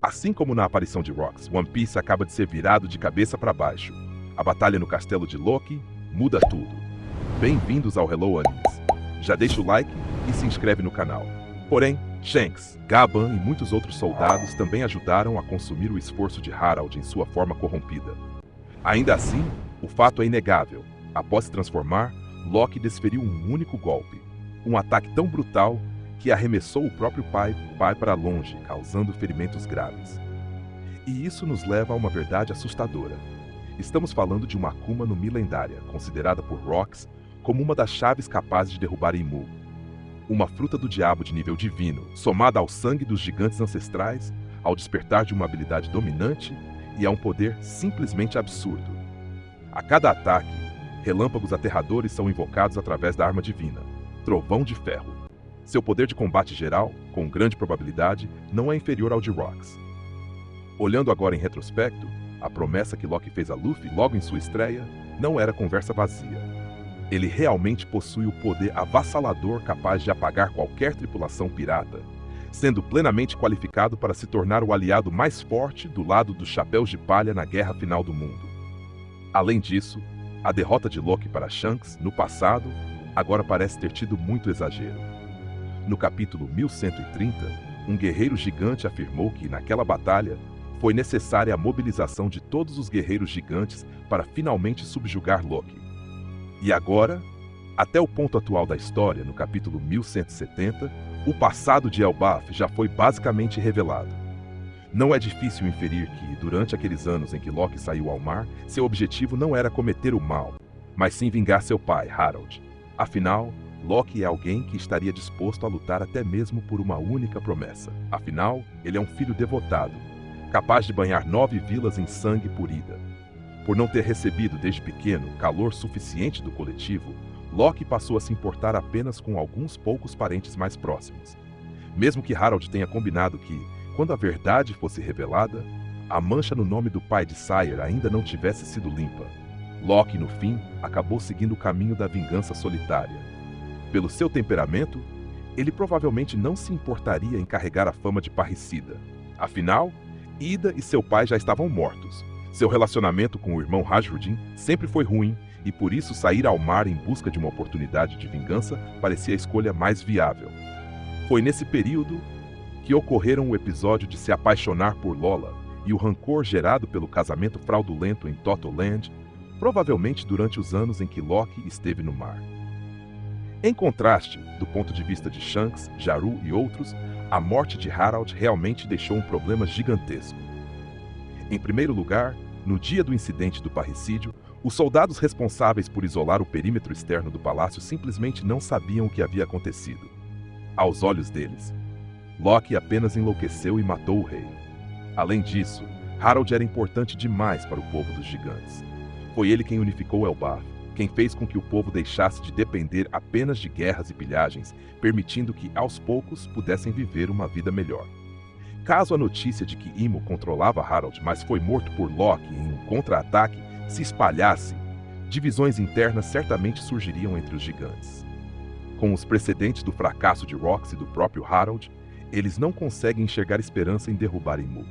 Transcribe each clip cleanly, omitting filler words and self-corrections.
Assim como na aparição de Rox, One Piece acaba de ser virado de cabeça para baixo. A batalha no castelo de Loki muda tudo. Bem-vindos ao Hello Animes. Já deixa o like e se inscreve no canal. Porém, Shanks, Gaban e muitos outros soldados também ajudaram a consumir o esforço de Harold em sua forma corrompida. Ainda assim, o fato é inegável. Após se transformar, Loki desferiu um único golpe. Um ataque tão brutal que arremessou o próprio pai para longe, causando ferimentos graves. E isso nos leva a uma verdade assustadora. Estamos falando de uma Akuma no Mi lendária, considerada por Rox como uma das chaves capazes de derrubar Imu. Uma fruta do diabo de nível divino, somada ao sangue dos gigantes ancestrais, ao despertar de uma habilidade dominante e a um poder simplesmente absurdo. A cada ataque, relâmpagos aterradores são invocados através da arma divina, Trovão de Ferro. Seu poder de combate geral, com grande probabilidade, não é inferior ao de Rox. Olhando agora em retrospecto, a promessa que Loki fez a Luffy logo em sua estreia não era conversa vazia. Ele realmente possui o poder avassalador capaz de apagar qualquer tripulação pirata, sendo plenamente qualificado para se tornar o aliado mais forte do lado dos Chapéus de Palha na Guerra Final do Mundo. Além disso, a derrota de Loki para Shanks, no passado, agora parece ter tido muito exagero. No capítulo 1130, um guerreiro gigante afirmou que, naquela batalha, foi necessária a mobilização de todos os guerreiros gigantes para finalmente subjugar Loki. E agora, até o ponto atual da história, no capítulo 1170, o passado de Elbaf já foi basicamente revelado. Não é difícil inferir que, durante aqueles anos em que Loki saiu ao mar, seu objetivo não era cometer o mal, mas sim vingar seu pai, Harold. Afinal, Loki é alguém que estaria disposto a lutar até mesmo por uma única promessa. Afinal, ele é um filho devotado, capaz de banhar 9 vilas em sangue por ida. Por não ter recebido desde pequeno calor suficiente do coletivo, Loki passou a se importar apenas com alguns poucos parentes mais próximos. Mesmo que Harold tenha combinado que, quando a verdade fosse revelada, a mancha no nome do pai de Sire ainda não tivesse sido limpa, Loki, no fim, acabou seguindo o caminho da vingança solitária. Pelo seu temperamento, ele provavelmente não se importaria em carregar a fama de parricida. Afinal, Ida e seu pai já estavam mortos. Seu relacionamento com o irmão Rajrudin sempre foi ruim e por isso sair ao mar em busca de uma oportunidade de vingança parecia a escolha mais viável. Foi nesse período que ocorreram o episódio de se apaixonar por Lola e o rancor gerado pelo casamento fraudulento em Totoland, provavelmente durante os anos em que Loki esteve no mar. Em contraste, do ponto de vista de Shanks, Jaru e outros, a morte de Harold realmente deixou um problema gigantesco. Em primeiro lugar, no dia do incidente do parricídio, os soldados responsáveis por isolar o perímetro externo do palácio simplesmente não sabiam o que havia acontecido. Aos olhos deles, Loki apenas enlouqueceu e matou o rei. Além disso, Harold era importante demais para o povo dos gigantes. Foi ele quem unificou Elbaf, quem fez com que o povo deixasse de depender apenas de guerras e pilhagens, permitindo que, aos poucos, pudessem viver uma vida melhor. Caso a notícia de que Imo controlava Harold, mas foi morto por Loki em um contra-ataque, se espalhasse, divisões internas certamente surgiriam entre os gigantes. Com os precedentes do fracasso de Rox e do próprio Harold, eles não conseguem enxergar esperança em derrubar Imu.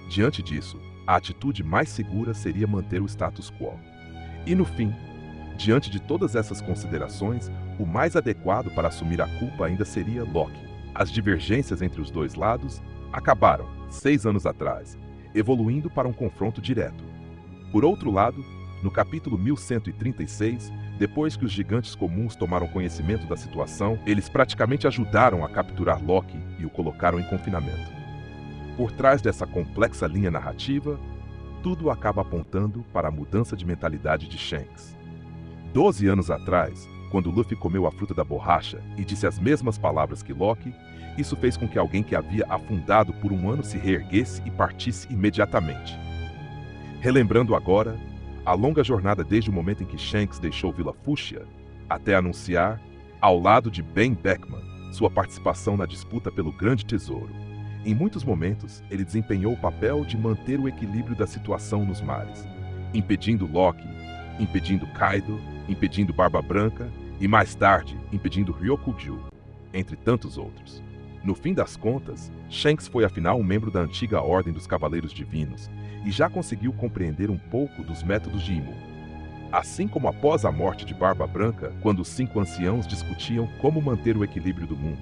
Diante disso, a atitude mais segura seria manter o status quo. E no fim, diante de todas essas considerações, o mais adequado para assumir a culpa ainda seria Loki. As divergências entre os dois lados acabaram, 6 anos atrás, evoluindo para um confronto direto. Por outro lado, no capítulo 1136, depois que os gigantes comuns tomaram conhecimento da situação, eles praticamente ajudaram a capturar Loki e o colocaram em confinamento. Por trás dessa complexa linha narrativa, tudo acaba apontando para a mudança de mentalidade de Shanks. 12 anos atrás, quando Luffy comeu a fruta da borracha e disse as mesmas palavras que Loki, isso fez com que alguém que havia afundado por um ano se reerguesse e partisse imediatamente. Relembrando agora, a longa jornada desde o momento em que Shanks deixou Vila Fúcsia, até anunciar, ao lado de Ben Beckman, sua participação na disputa pelo Grande Tesouro. Em muitos momentos, ele desempenhou o papel de manter o equilíbrio da situação nos mares, impedindo Loki, impedindo Kaido, impedindo Barba Branca e, mais tarde, impedindo Ryokuju, entre tantos outros. No fim das contas, Shanks foi afinal um membro da antiga Ordem dos Cavaleiros Divinos e já conseguiu compreender um pouco dos métodos de Imo. Assim como após a morte de Barba Branca, quando os 5 anciãos discutiam como manter o equilíbrio do mundo.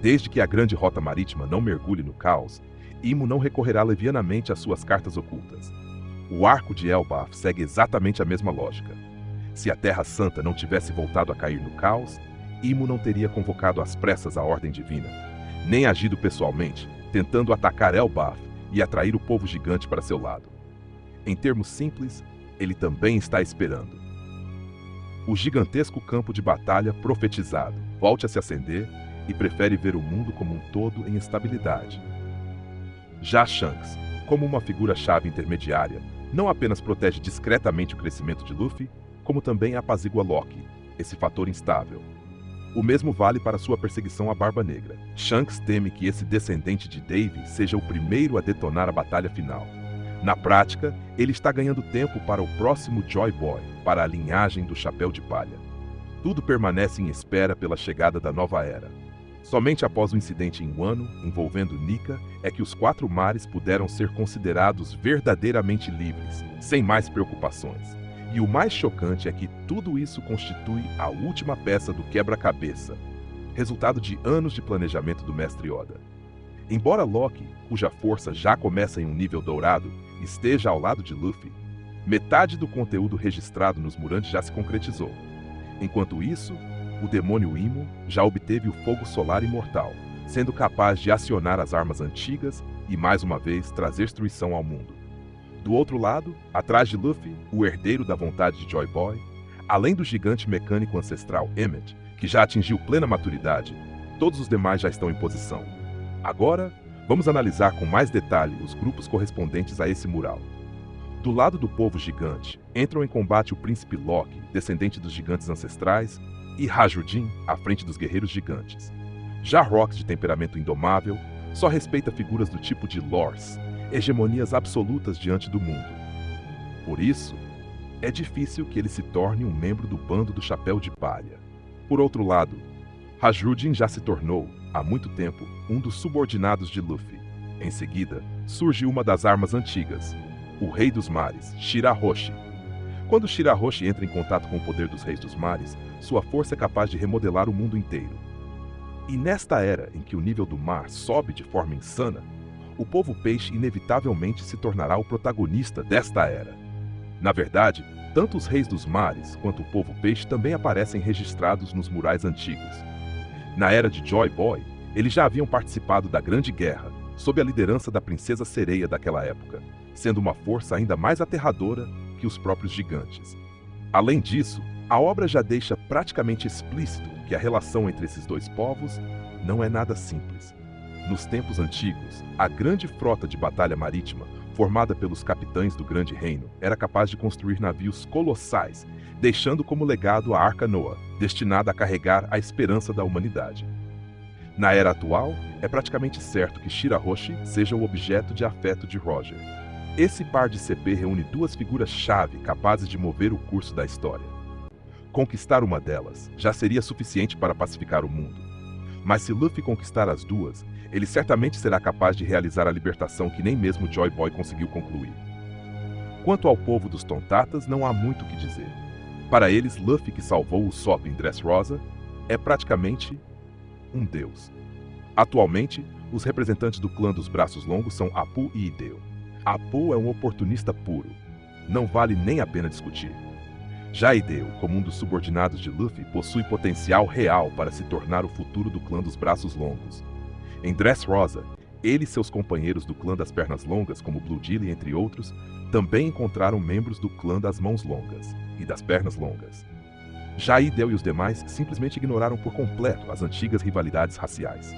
Desde que a grande rota marítima não mergulhe no caos, Imo não recorrerá levianamente às suas cartas ocultas. O arco de Elbaf segue exatamente a mesma lógica. Se a Terra Santa não tivesse voltado a cair no caos, Imo não teria convocado às pressas a Ordem Divina, nem agido pessoalmente, tentando atacar Elbaf e atrair o povo gigante para seu lado. Em termos simples, ele também está esperando. O gigantesco campo de batalha profetizado volte a se acender e prefere ver o mundo como um todo em estabilidade. Já Shanks, como uma figura-chave intermediária, não apenas protege discretamente o crescimento de Luffy, como também apazigua Loki, esse fator instável. O mesmo vale para sua perseguição à Barba Negra. Shanks teme que esse descendente de Davy seja o primeiro a detonar a batalha final. Na prática, ele está ganhando tempo para o próximo Joy Boy, para a linhagem do Chapéu de Palha. Tudo permanece em espera pela chegada da nova era. Somente após o incidente em Wano, envolvendo Nika, é que os 4 mares puderam ser considerados verdadeiramente livres, sem mais preocupações. E o mais chocante é que tudo isso constitui a última peça do quebra-cabeça, resultado de anos de planejamento do Mestre Oda. Embora Loki, cuja força já começa em um nível dourado, esteja ao lado de Luffy, metade do conteúdo registrado nos Murantes já se concretizou. Enquanto isso, o demônio Imo já obteve o fogo solar imortal, sendo capaz de acionar as armas antigas e, mais uma vez, trazer destruição ao mundo. Do outro lado, atrás de Luffy, o herdeiro da vontade de Joy Boy, além do gigante mecânico ancestral Emmet, que já atingiu plena maturidade, todos os demais já estão em posição. Agora, vamos analisar com mais detalhe os grupos correspondentes a esse mural. Do lado do povo gigante, entram em combate o príncipe Loki, descendente dos gigantes ancestrais, e Rajudin, à frente dos guerreiros gigantes. Já Rox, de temperamento indomável, só respeita figuras do tipo de Lors, hegemonias absolutas diante do mundo. Por isso, é difícil que ele se torne um membro do bando do Chapéu de Palha. Por outro lado, Rajudin já se tornou, há muito tempo, um dos subordinados de Luffy. Em seguida, surge uma das armas antigas, o Rei dos Mares, Shirahoshi. Quando Shirahoshi entra em contato com o poder dos Reis dos Mares, sua força é capaz de remodelar o mundo inteiro. E nesta era em que o nível do mar sobe de forma insana, o povo peixe inevitavelmente se tornará o protagonista desta era. Na verdade, tanto os Reis dos Mares quanto o povo peixe também aparecem registrados nos murais antigos. Na era de Joy Boy, eles já haviam participado da Grande Guerra, sob a liderança da Princesa Sereia daquela época, sendo uma força ainda mais aterradora que os próprios gigantes. Além disso, a obra já deixa praticamente explícito que a relação entre esses dois povos não é nada simples. Nos tempos antigos, a grande frota de batalha marítima, formada pelos capitães do Grande Reino, era capaz de construir navios colossais, deixando como legado a Arca Noah, destinada a carregar a esperança da humanidade. Na era atual, é praticamente certo que Shirahoshi seja o objeto de afeto de Roger. Esse par de CP reúne duas figuras-chave capazes de mover o curso da história. Conquistar uma delas já seria suficiente para pacificar o mundo. Mas se Luffy conquistar as duas, ele certamente será capaz de realizar a libertação que nem mesmo Joy Boy conseguiu concluir. Quanto ao povo dos Tontatas, não há muito o que dizer. Para eles, Luffy, que salvou o Usopp em Dressrosa, é praticamente um deus. Atualmente, os representantes do clã dos Braços Longos são Apu e Hideo. Apu é um oportunista puro. Não vale nem a pena discutir. Já Hideo, como um dos subordinados de Luffy, possui potencial real para se tornar o futuro do clã dos Braços Longos. Em Dressrosa, ele e seus companheiros do clã das Pernas Longas, como Blue Dilly, entre outros, também encontraram membros do clã das Mãos Longas e das Pernas Longas. Já Hideo e os demais simplesmente ignoraram por completo as antigas rivalidades raciais.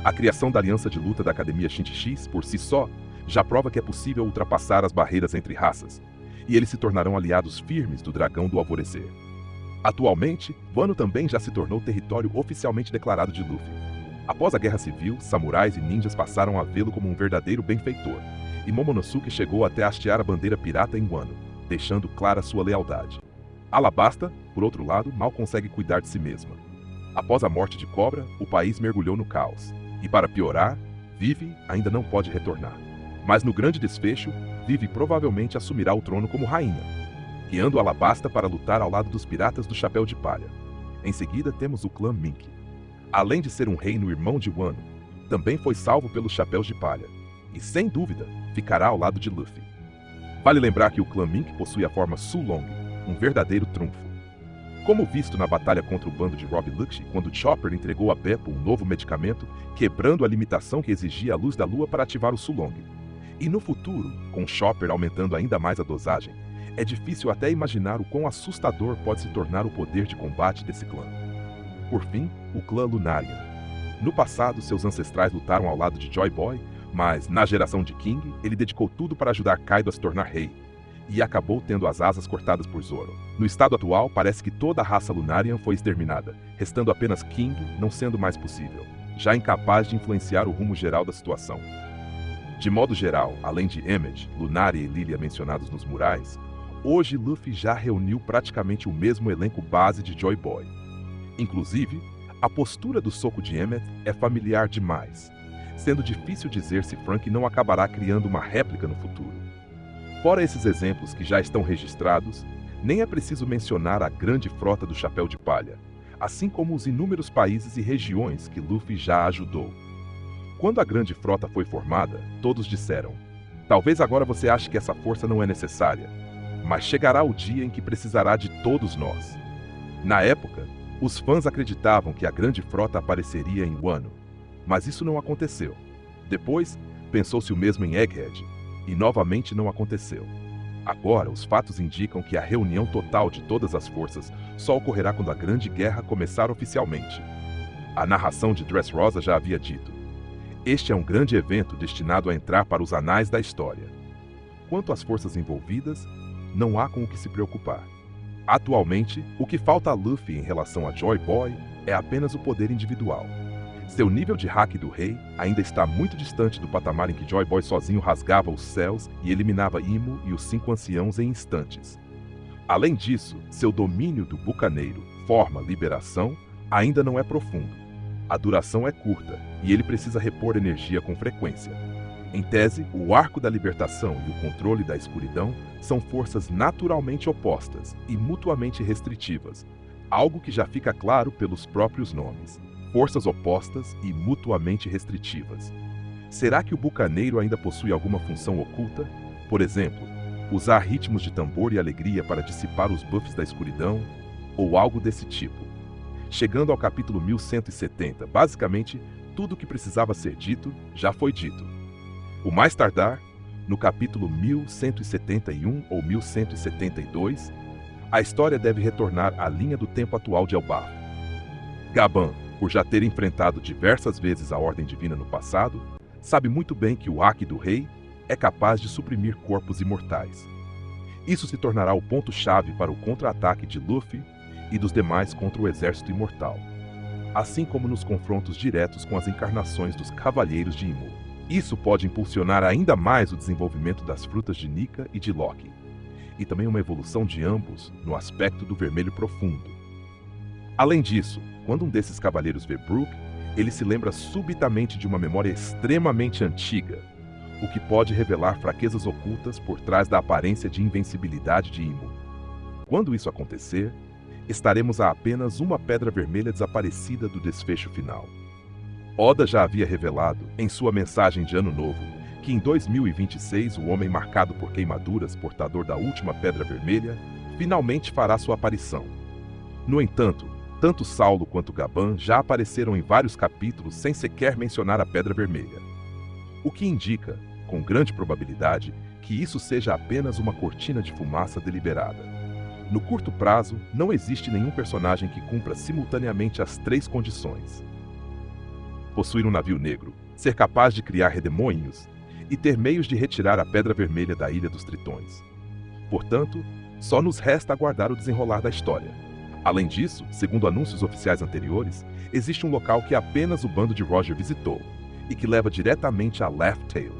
A criação da aliança de luta da Academia Shinchi-X, por si só, já prova que é possível ultrapassar as barreiras entre raças, e eles se tornarão aliados firmes do Dragão do Alvorecer. Atualmente, Wano também já se tornou território oficialmente declarado de Luffy. Após a Guerra Civil, samurais e ninjas passaram a vê-lo como um verdadeiro benfeitor, e Momonosuke chegou até a hastear a bandeira pirata em Wano, deixando clara sua lealdade. Alabasta, por outro lado, mal consegue cuidar de si mesma. Após a morte de Cobra, o país mergulhou no caos, E para piorar, Vivi ainda não pode retornar. Mas no grande desfecho, Vivi provavelmente assumirá o trono como rainha, guiando Alabasta para lutar ao lado dos piratas do Chapéu de Palha. Em seguida temos o clã Mink. Além de ser um reino irmão de Wano, também foi salvo pelos Chapéus de Palha, e sem dúvida, ficará ao lado de Luffy. Vale lembrar que o clã Mink possui a forma Sulong, um verdadeiro trunfo. Como visto na batalha contra o bando de Rob Lucci, quando Chopper entregou a Beppo um novo medicamento, quebrando a limitação que exigia a luz da lua para ativar o Sulong. E no futuro, com Chopper aumentando ainda mais a dosagem, é difícil até imaginar o quão assustador pode se tornar o poder de combate desse clã. Por fim, o clã Lunarian. No passado, seus ancestrais lutaram ao lado de Joy Boy, mas na geração de King, ele dedicou tudo para ajudar Kaido a se tornar rei, e acabou tendo as asas cortadas por Zoro. No estado atual, parece que toda a raça Lunarian foi exterminada, restando apenas King não sendo mais possível, já incapaz de influenciar o rumo geral da situação. De modo geral, além de Emmet, Lunari e Lilia mencionados nos murais, hoje Luffy já reuniu praticamente o mesmo elenco base de Joy Boy. Inclusive, a postura do soco de Emmet é familiar demais, sendo difícil dizer se Frank não acabará criando uma réplica no futuro. Fora esses exemplos que já estão registrados, nem é preciso mencionar a grande frota do Chapéu de Palha, assim como os inúmeros países e regiões que Luffy já ajudou. Quando a grande frota foi formada, todos disseram: talvez agora você ache que essa força não é necessária, mas chegará o dia em que precisará de todos nós. Na época, os fãs acreditavam que a grande frota apareceria em Wano, mas isso não aconteceu. Depois, pensou-se o mesmo em Egghead, e novamente não aconteceu. Agora, os fatos indicam que a reunião total de todas as forças só ocorrerá quando a Grande Guerra começar oficialmente. A narração de Dressrosa já havia dito: este é um grande evento destinado a entrar para os anais da história. Quanto às forças envolvidas, não há com o que se preocupar. Atualmente, o que falta a Luffy em relação a Joy Boy é apenas o poder individual. Seu nível de hack do rei ainda está muito distante do patamar em que Joy Boy sozinho rasgava os céus e eliminava Imo e os 5 anciãos em instantes. Além disso, seu domínio do bucaneiro, forma, liberação, ainda não é profundo. A duração é curta e ele precisa repor energia com frequência. Em tese, o arco da libertação e o controle da escuridão são forças naturalmente opostas e mutuamente restritivas, algo que já fica claro pelos próprios nomes. Forças opostas e mutuamente restritivas. Será que o bucaneiro ainda possui alguma função oculta? Por exemplo, usar ritmos de tambor e alegria para dissipar os buffs da escuridão? Ou algo desse tipo? Chegando ao capítulo 1170, basicamente, tudo o que precisava ser dito já foi dito. O mais tardar, no capítulo 1171 ou 1172, a história deve retornar à linha do tempo atual de Elbaf. Gaban, por já ter enfrentado diversas vezes a Ordem Divina no passado, sabe muito bem que o Haki do Rei é capaz de suprimir corpos imortais. Isso se tornará o ponto-chave para o contra-ataque de Luffy e dos demais contra o Exército Imortal, assim como nos confrontos diretos com as encarnações dos Cavalheiros de Imo. Isso pode impulsionar ainda mais o desenvolvimento das frutas de Nika e de Loki, e também uma evolução de ambos no aspecto do Vermelho Profundo. Além disso, quando um desses cavaleiros vê Brook, ele se lembra subitamente de uma memória extremamente antiga, o que pode revelar fraquezas ocultas por trás da aparência de invencibilidade de Imo. Quando isso acontecer, estaremos a apenas uma pedra vermelha desaparecida do desfecho final. Oda já havia revelado, em sua mensagem de Ano Novo, que em 2026 o homem marcado por queimaduras, portador da última pedra vermelha, finalmente fará sua aparição. No entanto, tanto Saulo quanto Gaban já apareceram em vários capítulos sem sequer mencionar a Pedra Vermelha. O que indica, com grande probabilidade, que isso seja apenas uma cortina de fumaça deliberada. No curto prazo, não existe nenhum personagem que cumpra simultaneamente as 3 condições: possuir um navio negro, ser capaz de criar redemoinhos e ter meios de retirar a Pedra Vermelha da Ilha dos Tritões. Portanto, só nos resta aguardar o desenrolar da história. Além disso, segundo anúncios oficiais anteriores, existe um local que apenas o bando de Roger visitou, e que leva diretamente a Laugh Tale.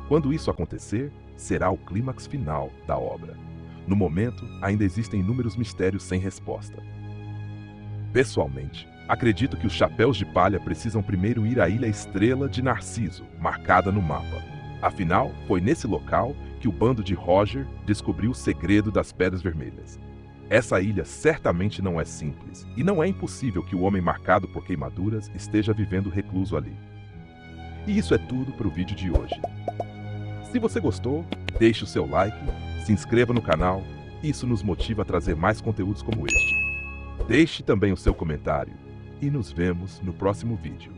Quando isso acontecer, será o clímax final da obra. No momento, ainda existem inúmeros mistérios sem resposta. Pessoalmente, Acredito que os chapéus de palha precisam primeiro ir à Ilha Estrela de Narciso, marcada no mapa. Afinal, foi nesse local que o bando de Roger descobriu o segredo das Pedras Vermelhas. Essa ilha certamente não é simples, e não é impossível que o homem marcado por queimaduras esteja vivendo recluso ali. E isso é tudo para o vídeo de hoje. Se você gostou, deixe o seu like, se inscreva no canal, isso nos motiva a trazer mais conteúdos como este. Deixe também o seu comentário e nos vemos no próximo vídeo.